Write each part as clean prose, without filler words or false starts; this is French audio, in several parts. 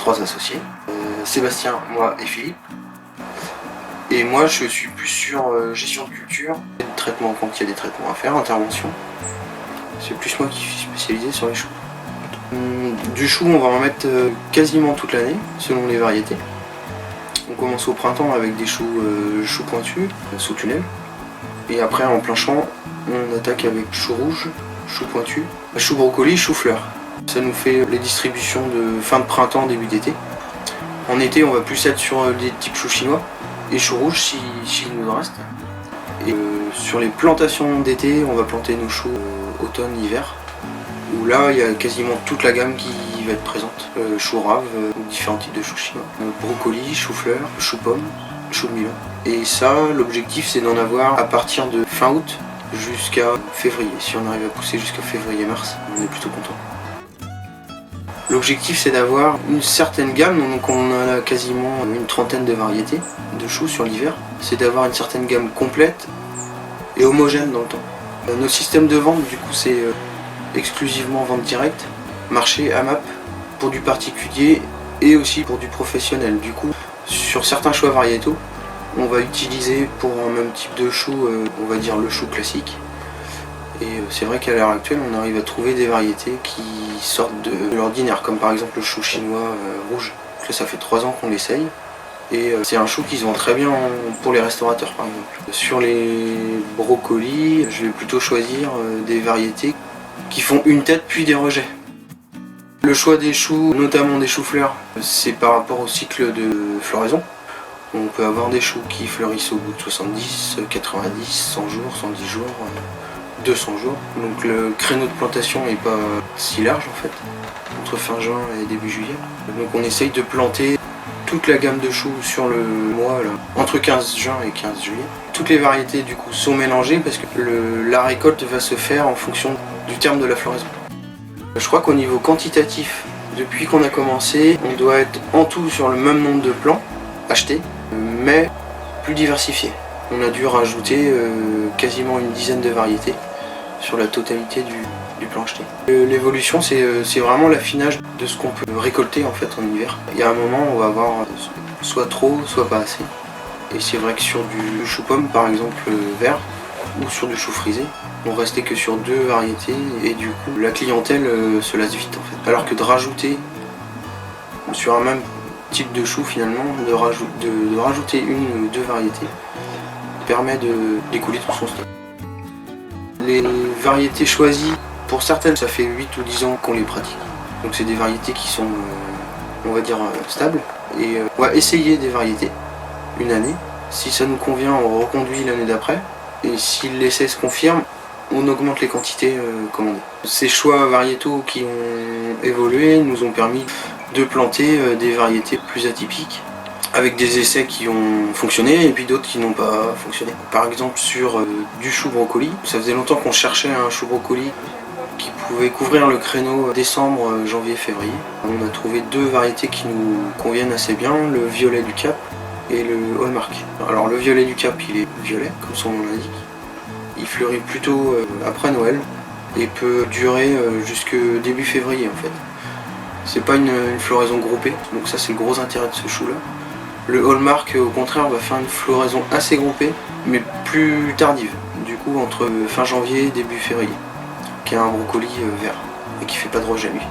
3 associés, Sébastien, moi et Philippe. Et moi je suis plus sur gestion de culture, traitement quand il y a des traitements à faire, intervention. C'est plus moi qui suis spécialisé sur les choux. Du chou on va en mettre quasiment toute l'année, selon les variétés. On commence au printemps avec des choux pointus, sous tunnel. Et après en plein champ, on attaque avec chou rouge, chou pointu, chou brocoli, chou fleur. Ça nous fait les distributions de fin de printemps, début d'été. En été, on va plus être sur des types choux chinois et chou rouge s'il nous en reste. Et sur les plantations d'été, on va planter nos choux automne, hiver. Où là, il y a quasiment toute la gamme qui va être présente. Chou rave, différents types de choux chinois. Brocoli, chou fleur, chou pomme, chou de Milan. Et ça, l'objectif, c'est d'en avoir à partir de fin août jusqu'à février. Si on arrive à pousser jusqu'à février-mars, on est plutôt content. L'objectif c'est d'avoir une certaine gamme, donc on a quasiment une trentaine de variétés de choux sur l'hiver. C'est d'avoir une certaine gamme complète et homogène dans le temps. Nos systèmes de vente du coup c'est exclusivement vente directe, marché, AMAP, pour du particulier et aussi pour du professionnel. Du coup sur certains choix variétaux, on va utiliser pour un même type de chou, on va dire le chou classique. Et c'est vrai qu'à l'heure actuelle, on arrive à trouver des variétés qui sortent de l'ordinaire, comme par exemple le chou chinois rouge. Là, ça fait 3 ans qu'on l'essaye. Et c'est un chou qui se vend très bien pour les restaurateurs, par exemple. Sur les brocolis, je vais plutôt choisir des variétés qui font une tête puis des rejets. Le choix des choux, notamment des choux-fleurs, c'est par rapport au cycle de floraison. On peut avoir des choux qui fleurissent au bout de 70, 90, 100 jours, 110 jours. 200 jours, donc le créneau de plantation n'est pas si large en fait, entre fin juin et début juillet. Donc on essaye de planter toute la gamme de choux sur le mois là, entre 15 juin et 15 juillet. Toutes les variétés du coup sont mélangées parce que la récolte va se faire en fonction du terme de la floraison. Je crois qu'au niveau quantitatif, depuis qu'on a commencé, on doit être en tout sur le même nombre de plants achetés, mais plus diversifiés. On a dû rajouter quasiment une dizaine de variétés sur la totalité du plan acheté. L'évolution c'est vraiment l'affinage de ce qu'on peut récolter en fait en hiver. Il y a un moment où on va avoir soit trop, soit pas assez. Et c'est vrai que sur du chou pomme par exemple vert ou sur du chou frisé, on restait que sur 2 variétés et du coup la clientèle se lasse vite en fait. Alors que de rajouter sur un même type de chou finalement, de rajouter 1 ou 2 variétés permet d'écouler tout son stock. Les variétés choisies, pour certaines, ça fait 8 ou 10 ans qu'on les pratique. Donc c'est des variétés qui sont, on va dire, stables. Et on va essayer des variétés une année. Si ça nous convient, on reconduit l'année d'après. Et si l'essai se confirme, on augmente les quantités commandées. Ces choix variétaux qui ont évolué nous ont permis de planter des variétés plus atypiques, avec des essais qui ont fonctionné et puis d'autres qui n'ont pas fonctionné. Par exemple sur du chou brocoli, ça faisait longtemps qu'on cherchait un chou brocoli qui pouvait couvrir le créneau décembre, janvier, février. On a trouvé 2 variétés qui nous conviennent assez bien, le violet du Cap et le Hallmark. Alors le violet du Cap il est violet comme son nom l'indique, il fleurit plutôt après Noël et peut durer jusque début février en fait. C'est pas une floraison groupée, donc ça c'est le gros intérêt de ce chou là. Le Hallmark, au contraire, va faire une floraison assez groupée, mais plus tardive, du coup entre fin janvier et début février, qui est un brocoli vert, et qui fait pas de rejet lui.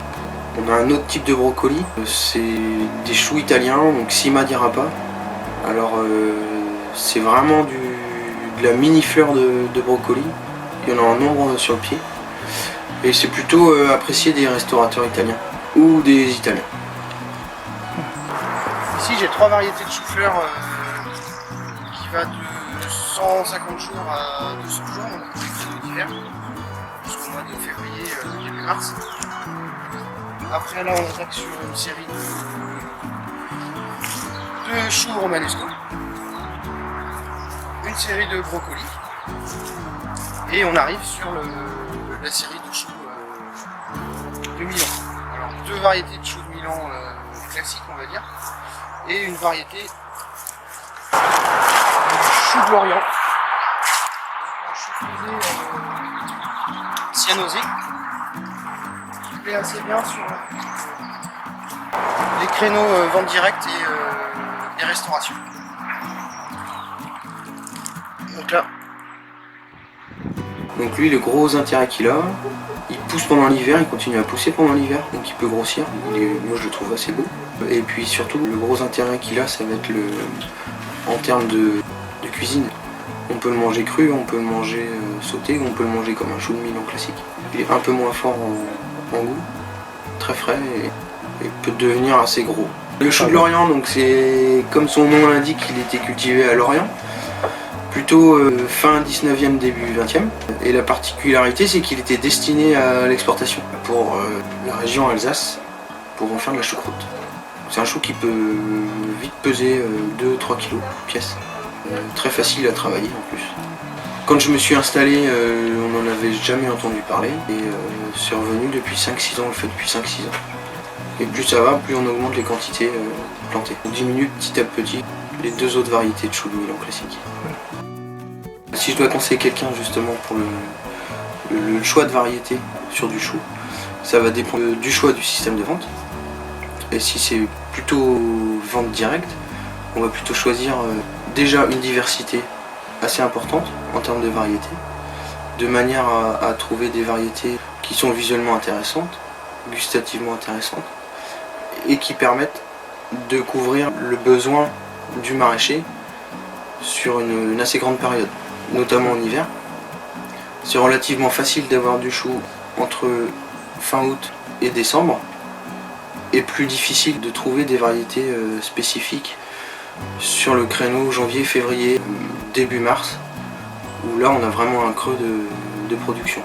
On a un autre type de brocoli, c'est des choux italiens, donc Sima di Rapa. Alors c'est vraiment de la mini fleur de brocoli, il y en a un nombre sur le pied, et c'est plutôt apprécié des restaurateurs italiens, ou des Italiens. Ici j'ai 3 variétés de chou-fleur qui va de 150 jours à 200 jours, donc d'hiver, jusqu'au mois de février, début mars. Après là on attaque sur une série de choux romanesco, une série de brocolis, et on arrive sur la série de choux de Milan. Alors 2 variétés de choux de Milan classiques on va dire, et une variété de chou de l'Orient, un chou frisé cyanosé, qui plaît assez bien sur les créneau vente directe et restauration. Donc là. Donc lui, le gros intérêt qu'il a, il pousse pendant l'hiver, il continue à pousser pendant l'hiver, donc il peut grossir. Moi je le trouve assez beau. Et puis surtout, le gros intérêt qu'il a, ça va être en termes de cuisine. On peut le manger cru, on peut le manger sauté, ou on peut le manger comme un chou de Milan classique. Il est un peu moins fort en goût, très frais et peut devenir assez gros. Le chou de Lorient, donc c'est comme son nom l'indique, il était cultivé à Lorient, plutôt fin 19e, début 20e. Et la particularité, c'est qu'il était destiné à l'exportation pour la région Alsace, pour en faire de la choucroute. C'est un chou qui peut vite peser 2-3 kg pièce. Très facile à travailler en plus. Quand je me suis installé, on n'en avait jamais entendu parler et c'est revenu depuis 5-6 ans, on le fait depuis 5-6 ans. Et plus ça va, plus on augmente les quantités plantées. On diminue petit à petit les 2 autres variétés de chou de Milan classique. Si je dois conseiller quelqu'un justement pour le choix de variété sur du chou, ça va dépendre du choix du système de vente. Et si c'est plutôt vente directe, on va plutôt choisir déjà une diversité assez importante en termes de variétés, de manière à trouver des variétés qui sont visuellement intéressantes, gustativement intéressantes, et qui permettent de couvrir le besoin du maraîcher sur une assez grande période, notamment en hiver. C'est relativement facile d'avoir du chou entre fin août et décembre, et plus difficile de trouver des variétés spécifiques sur le créneau janvier, février, début mars, où là on a vraiment un creux de production.